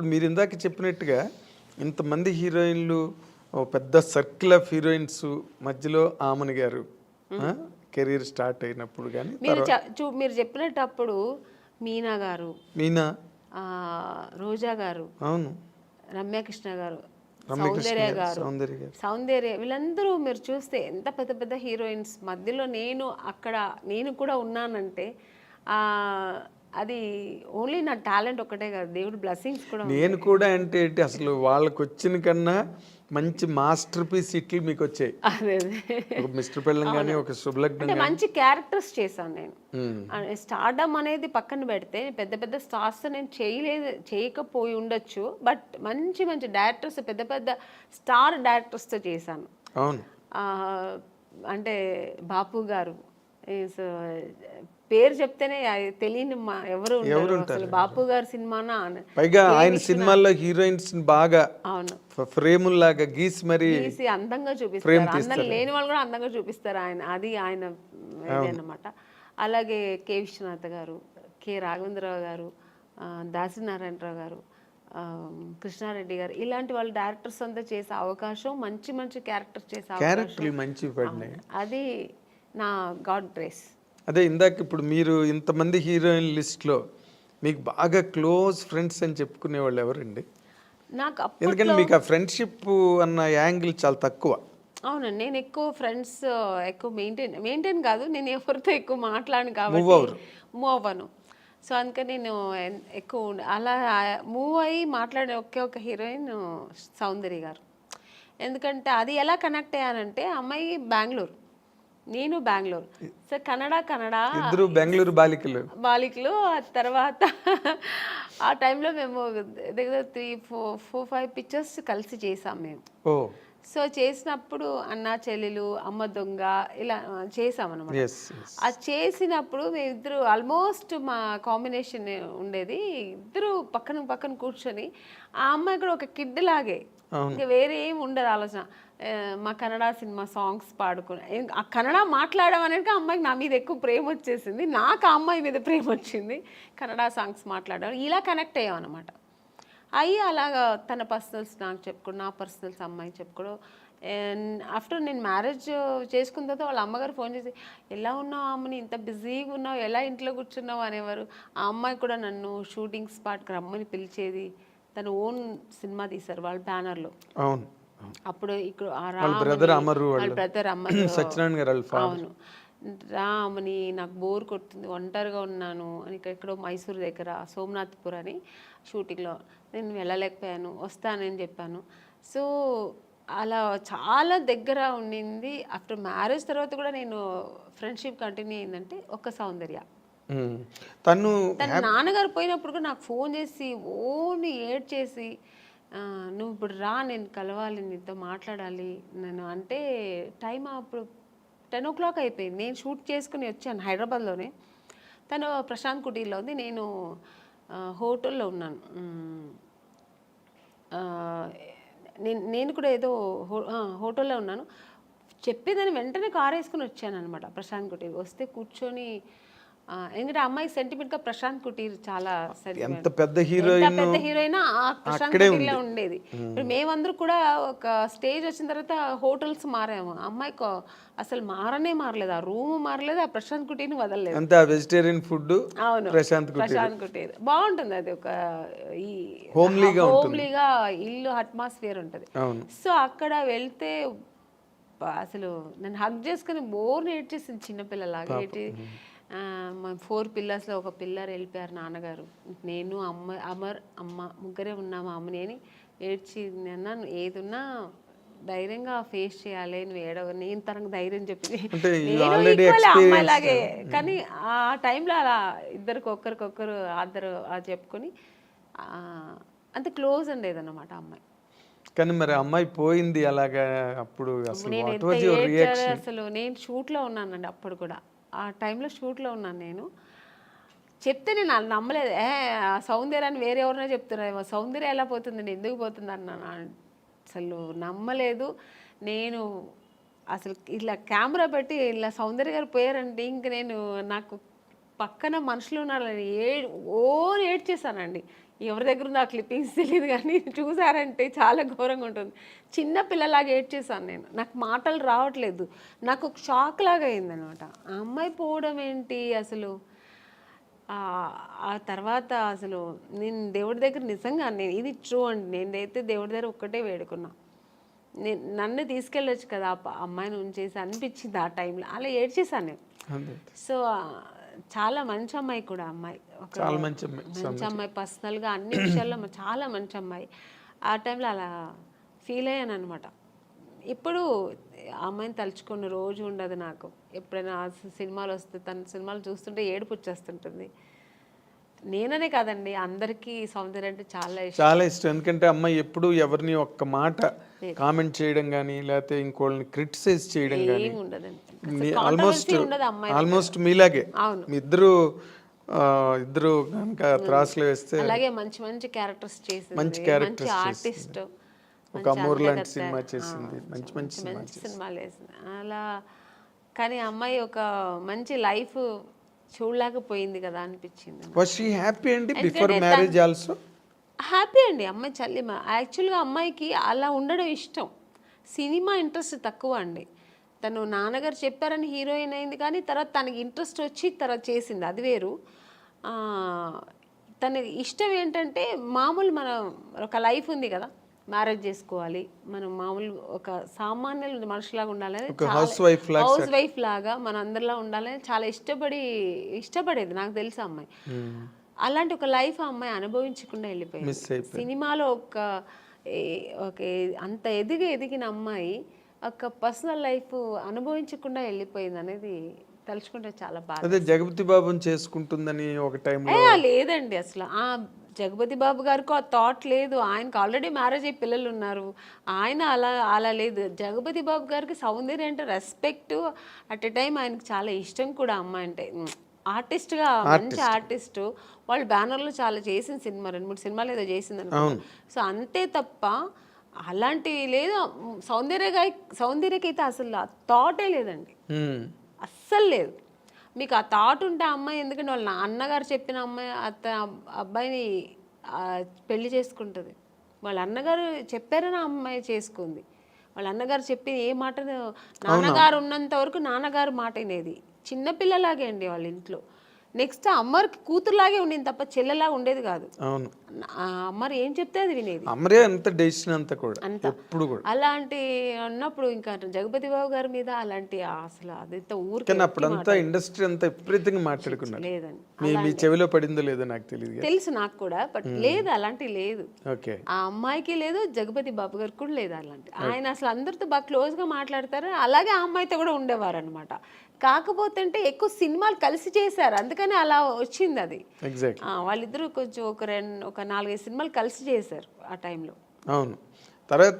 ఇప్పుడు మీరు ఇందాక చెప్పినట్టుగా ఇంతమంది హీరోయిన్లు, ఓ పెద్ద సర్కిల్ ఆఫ్ హీరోయిన్స్ మధ్యలో ఆమని గారు కెరీర్ స్టార్ట్ అయినప్పుడు కానీ మీరు చెప్పినప్పుడు మీనా గారు, మీనా, రోజా గారు, అవును, రమ్యకృష్ణ గారు, సౌందర్య వీళ్ళందరూ మీరు చూస్తే ఎంత పెద్ద పెద్ద హీరోయిన్స్ మధ్యలో నేను కూడా ఉన్నానంటే అది ఓన్లీ నా టాలెంట్ ఒకటే కాదు, దేవుడు బ్లెస్సింగ్స్ కూడా. నేను కూడా అంటే ఏంటి అసలు వాళ్ళకి వచ్చిన కన్నా మంచి మాస్టర్ పీస్ ఇట్లు మీకు వచ్చాయి. ఒక మిస్టర్ పెళ్ళం కానీ ఒక శుభలగ్నం అంటే మంచి క్యారెక్టర్స్ చేశాను నేను. స్టార్డమ్ అనేది పక్కన పెడితే పెద్ద పెద్ద స్టార్స్ నేను చేయకపోయి ఉండొచ్చు, బట్ మంచి మంచి డైరెక్టర్స్, పెద్ద పెద్ద స్టార్ డైరెక్టర్స్తో చేశాను. అవును, అంటే బాపు గారు పేరు చెప్తేనే తెలియని ఎవరు ఉంటారు. బాపు గారి సినిమానా, పైగా ఆయన సినిమాల్లో హీరోయిన్స్ బాగా అవును ఫ్రేముల్లాగా గీసి మరి అందంగా చూపిస్తారు. అందరూ లేని వాళ్ళు కూడా అందంగా చూపిస్తారు అది ఆయన అన్నమాట. అలాగే కె విశ్వనాథ్ గారు, కె రాఘవేంద్రరావు గారు, దాసనారాయణరావు గారు, కృష్ణారెడ్డి గారు, ఇలాంటి వాళ్ళు డైరెక్టర్స్ అంతా చేసే అవకాశం, మంచి మంచి క్యారెక్టర్స్ చేసే అవకాశం, అది నా గాడ్ గ్రేస్. అదే ఇందాక ఇప్పుడు మీరు ఇంతమంది హీరోయిన్ లిస్ట్లో మీకు బాగా క్లోజ్ ఫ్రెండ్స్ అని చెప్పుకునే వాళ్ళు ఎవరండి? నాకు ఎందుకంటే మీకు ఆ ఫ్రెండ్షిప్ అన్న యాంగిల్ చాలా తక్కువ. అవునండి, నేను ఎక్కువ ఫ్రెండ్స్ ఎక్కువ మెయింటైన్ కాదు, నేను ఎవరితో ఎక్కువ మాట్లాడను కాబట్టి మూవ్ అవ్వను. సో అందుకని నేను ఎక్కువ అలా మూవ్ అయ్యి మాట్లాడే ఒక హీరోయిన్ సౌందర్య గారు. ఎందుకంటే అది ఎలా కనెక్ట్ అయ్యానంటే, అమ్మాయి బెంగళూరు, నేను బెంగళూరు. సో ఇద్దరు బెంగళూరు బాలికలు. ఆ తర్వాత ఆ టైంలో మేము దగ్గర 3-4-5 పిక్చర్స్ కలిసి చేసాం మేము. సో చేసినప్పుడు అన్న చెల్లెలు, అమ్మ దొంగ, ఇలా చేసామన్నమాట. అది చేసినప్పుడు మేమిద్దరు ఆల్మోస్ట్ మా కాంబినేషన్ ఉండేది, ఇద్దరు పక్కన పక్కన కూర్చొని, ఆ అమ్మాయి కూడా ఒక కిడ్ లాగే, ఇంకా వేరే ఏం ఉండదు ఆలోచన. మా కన్నడ సినిమా సాంగ్స్ పాడుకుని, ఆ కన్నడ మాట్లాడడం అనేది అమ్మాయికి నా మీద ఎక్కువ ప్రేమ వచ్చేసింది, నాకు ఆ అమ్మాయి మీద ప్రేమ వచ్చింది. కన్నడ సాంగ్స్ మాట్లాడడం, ఇలా కనెక్ట్ అయ్యాం అనమాట. అయ్యి అలాగా తన పర్సనల్స్ నాకు చెప్పుకోవడం, నా పర్సనల్స్ అమ్మాయి చెప్పుకోవడం. ఆఫ్టర్ నేను మ్యారేజ్ చేసుకున్న తర్వాత వాళ్ళ అమ్మగారు ఫోన్ చేసి, ఎలా ఉన్నావు అమ్మని, ఇంత బిజీగా ఉన్నావు, ఎలా ఇంట్లో కూర్చున్నావు అనేవారు. ఆ అమ్మాయి కూడా నన్ను షూటింగ్ స్పాట్కి రమ్మని పిలిచేది. తను ఓన్ సినిమా తీశారు వాళ్ళ బ్యానర్లో. అవును, అప్పుడు ఇక్కడ బ్రదర్ అమరు, అవును, రామని నాకు బోర్ కొడుతుంది, ఒంటరిగా ఉన్నాను అని, ఎక్కడో మైసూర్ దగ్గర సోమనాథ్పూర్ అని షూటింగ్లో నేను వెళ్ళలేకపోయాను, వస్తానని చెప్పాను. సో అలా చాలా దగ్గర ఉండింది. ఆఫ్టర్ మ్యారేజ్ తర్వాత కూడా నేను ఫ్రెండ్షిప్ కంటిన్యూ అయిందంటే ఒక సౌందర్య. తన నాన్నగారు పోయినప్పుడు కూడా నాకు ఫోన్ చేసి ఓన్లీ ఏడ్ చేసి, నువ్వు ఇప్పుడు రా, నేను కలవాలి, నీతో మాట్లాడాలి నేను అంటే. టైం అప్పుడు 10 o'clock అయిపోయింది. నేను షూట్ చేసుకుని వచ్చాను హైదరాబాద్లోనే, తను ప్రశాంత్ కుటీర్లో ఉంది, నేను హోటల్లో ఉన్నాను. నేను కూడా ఏదో హోటల్లో ఉన్నాను. చెప్పేదాన్ని వెంటనే కారు వేసుకుని వచ్చాను అనమాట ప్రశాంత్ కుటీర్. వస్తే కూర్చొని, ఎందుకంటే అమ్మాయి సెంటిమెంట్గా ప్రశాంత్ కుటీర్ చాలా ఎంత పెద్ద హీరోయిన్ ఆ ప్రశాంత్ కుటీర్లో ఉండేది. మేమందరూ కూడా ఒక స్టేజ్ వచ్చిన తర్వాత హోటల్స్ మారాము, అమ్మాయికి అసలు మారలేదు, ఆ రూమ్ మారలేదు, ఆ ప్రశాంత్ కుటీర్ని వదలలేదు. అంతా వెజిటేరియన్ ఫుడ్. అవును, ప్రశాంత్ కుటీర్ బాగుంటుంది, అది ఒక ఈ హోమ్లీగా ఇల్లు అట్మాస్ఫియర్ ఉంటుంది. సో అక్కడ వెళ్తే అసలు నన్ను హగ్ చేసుకుని బోర్ ఏడ్చేసింది, చిన్నపిల్లలాగా ఏడ్చి. మా 4 పిల్లర్స్లో ఒక పిల్లర్ వెళ్ళిపోయారు నాన్నగారు, నేను అమ్మ ముగ్గురే ఉన్నాము అమ్మని అని ఏడ్చి. అన్నాను, ఏదున్నా ధైర్యంగా ఫేస్ చేయాలి, నువ్వు నేను తనకు ధైర్యం చెప్పింది, అమ్మాయిలాగే. కానీ ఆ టైంలో అలా ఒకరికొకరు ఆద్దరు చెప్పుకొని అంత క్లోజ్ ఉండేదన్నమాట అమ్మాయి. కానీ మరి అమ్మాయి పోయింది అలాగా, అప్పుడు అసలు నేను షూట్లో ఉన్నానండి, అప్పుడు కూడా ఆ టైంలో షూట్లో ఉన్నాను. నేను చెప్తే నేను నమ్మలేదు, సౌందర్యాన్ని వేరే ఎవరైనా చెప్తున్నారు, సౌందర్య ఎలా పోతుందండి, ఎందుకు పోతుంది అన్నాను. అసలు నమ్మలేదు నేను. అసలు ఇలా కెమెరా పెట్టి ఇలా సౌందర్య గారు పోయారంటే ఇంక నాకు పక్కన మనుషులు ఉన్నారని ఏడ్చేసానండి. ఎవరి దగ్గర ఉన్న క్లిప్పింగ్స్ తెలియదు కానీ చూసారంటే చాలా ఘోరంగా ఉంటుంది. చిన్న పిల్లలాగా ఏడ్చేసాను నేను. నాకు మాటలు రావట్లేదు. నాకు ఒక షాక్ లాగా అయిందనమాట. ఆ అమ్మాయి పోవడం ఏంటి అసలు. ఆ తర్వాత అసలు నేను దేవుడి దగ్గర నిజంగా నేను ఇది ట్రూ అండి. నేనైతే దేవుడి దగ్గర ఒక్కటే వేడుకున్నా, నన్ను తీసుకెళ్ళొచ్చు కదా అమ్మాయిని ఉంచేసి అనిపించింది ఆ టైంలో. అలా ఏడ్చేసాను నేను. సో చాలా మంచి అమ్మాయి కూడా అమ్మాయి, ఒక మంచి అమ్మాయి, పర్సనల్గా అన్ని విషయాల్లో చాలా మంచి అమ్మాయి. ఆ టైంలో అలా ఫీల్ అయ్యాను అనమాట. ఇప్పుడు అమ్మాయిని తలుచుకున్న రోజు ఉండదు నాకు. ఎప్పుడైనా సినిమాలు వస్తే తన సినిమాలు చూస్తుంటే ఏడుపు వచ్చేస్తుంటుంది. నేననే కాదండి, అందరికీ సౌందర్య అంటే చాలా ఇష్టం. ఎందుకంటే అమ్మాయి ఎప్పుడు ఎవరిని ఒక్క మాట కామెంట్ చేయడం కానీ లేకపోతే ఇంకోళ్ళని క్రిటిసైజ్ చేయడం కానీ ఆల్మోస్ట్ మీలాగే మీ ఇద్దరు కనుక త్రాసులు వేస్తే అలాగే మంచి మంచి క్యారెక్టర్స్ చేసింది, మంచి ఆర్టిస్ట్, ఒక అమూర్ లాంటి సినిమా చేసింది, మంచి సినిమాలు వేసింది అలా. కానీ అమ్మాయి ఒక మంచి లైఫ్ చూడలేకపోయింది కదా అనిపించింది. వాస్ షీ హ్యాపీ అండి బిఫోర్ మ్యారేజ్ ఆల్సో? హ్యాపీ అండి అమ్మాయి చల్లిమ. యాక్చువల్గా అమ్మాయికి అలా ఉండడం ఇష్టం. సినిమా ఇంట్రెస్ట్ తక్కువ అండి. తను నాన్నగారు చెప్పారని హీరోయిన్ అయింది, కానీ తర్వాత తనకి ఇంట్రెస్ట్ వచ్చి తర్వాత చేసింది, అది వేరు. తన ఇష్టం ఏంటంటే మామూలు మన ఒక లైఫ్ ఉంది కదా, మ్యారేజ్ చేసుకోవాలి, మనం మామూలు ఒక సామాన్య మనుషులాగా ఉండాలని, హౌస్ వైఫ్ లాగా మన అందరిలా ఉండాలని చాలా ఇష్టపడేది నాకు తెలుసు అమ్మాయి. అలాంటి ఒక లైఫ్ ఆ అమ్మాయి అనుభవించకుండా వెళ్ళిపోయింది. సినిమాలో ఒక అంత ఎదిగిన అమ్మాయి ఒక పర్సనల్ లైఫ్ అనుభవించకుండా వెళ్ళిపోయింది అనేది తలుచుకుంటే చాలా బాధ. అదే జగపతి బాబుని చేసుకుంటుందని ఒక టైంలో లేదండి. అసలు ఆ జగపతి బాబు గారికి ఆ థాట్ లేదు. ఆయనకు ఆల్రెడీ మ్యారేజ్ అయ్యి పిల్లలు ఉన్నారు. ఆయన అలా లేదు. జగపతి బాబు గారికి సౌందర్య అంటే రెస్పెక్ట్, అట్ ఎ టైం ఆయనకు చాలా ఇష్టం కూడా అమ్మాయి అంటే. ఆర్టిస్ట్గా మంచి ఆర్టిస్ట్, వాళ్ళు బ్యానర్లో చాలా చేసిన సినిమా 2-3 సినిమాలు ఏదో చేసింది అనుకో. సో అంతే తప్ప అలాంటివి లేదు. సౌందర్యకైతే అసలు ఆ థాటే లేదండి, అస్సలు లేదు. మీకు ఆ థాట్ ఉంటే అమ్మాయి, ఎందుకంటే వాళ్ళ అన్నగారు చెప్పిన అమ్మాయి అబ్బాయిని పెళ్లి చేసుకుంటుంది. వాళ్ళ అన్నగారు చెప్పారని అమ్మాయి చేసుకుంది. వాళ్ళ అన్నగారు చెప్పి ఏ మాట, నాన్నగారు ఉన్నంత వరకు నాన్నగారు మాట వినేది. చిన్నపిల్లలాగే అండి వాళ్ళ ఇంట్లో. నెక్స్ట్ అమ్మకి కూతురులాగే ఉండేది తప్ప చెల్లెలాగా ఉండేది కాదు. అమ్మరు ఏం చెప్తే అది వినేది. అలాంటి అన్నప్పుడు ఇంకా జగపతి బాబు గారి మీద అలాంటి అసలు అదంతా ఊరికి ఇండస్ట్రీ అంతా విపరీతంగా మాట్లాడుకున్నారు. లేదండి, మీ చెవిలో పడిందో లేదో నాకు తెలియదు, తెలుసు నాకు కూడా, బట్ లేదు అలాంటి లేదు. ఆ అమ్మాయికి లేదు, జగపతి బాబు గారికి కూడా లేదు అలాంటి. ఆయన అసలు అందరితో బాగా క్లోజ్ గా మాట్లాడతారు. అలాగే ఆ అమ్మాయితో కూడా ఉండేవారు అనమాట. కాకపోతే అంటే ఎక్కువ సినిమాలు కలిసి చేశారు, అందుకని అలా వచ్చింది అది. వాళ్ళిద్దరూ కొంచెం ఒక 4-5 సినిమాలు కలిసి చేశారు ఆ టైంలో. అవును. తర్వాత